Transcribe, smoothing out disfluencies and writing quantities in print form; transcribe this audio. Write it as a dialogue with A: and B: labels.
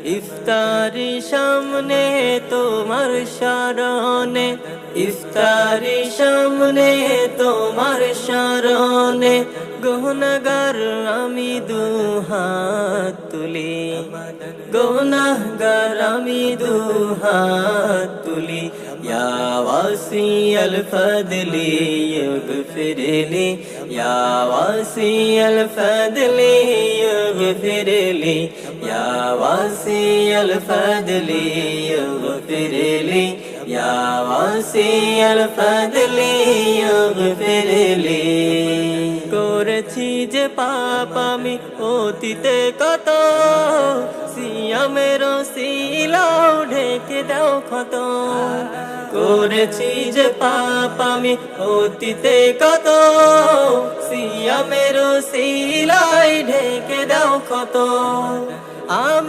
A: ইফতারি সামনে তোমার শরণে, ইফতারি সামনে তোমার শরণে, গুনাহগার আমি দুহাত তুলি, গুনাহগার আমি দুহাত তুলি। ইয়া ওয়াসিয়াল ফাদলি ইগফিরলি, ইয়া ওয়াসিয়াল ফাদলি ইগফিরলি, ইয়া ওয়াসিয়াল ফাদলি ইগফিরলি, ইয়া ওয়াসিয়াল ফাদলি ইগফিরলি। করেছি যে পাপ আমি অতীতে কত, সিয়ামের ওসিলাও ঢেকে দাও ক্ষত। করেছি যে পাপ আমি অতীতে কত, সিয়ামের ওসিলায় ঢেকে দাও ক্ষত। আমি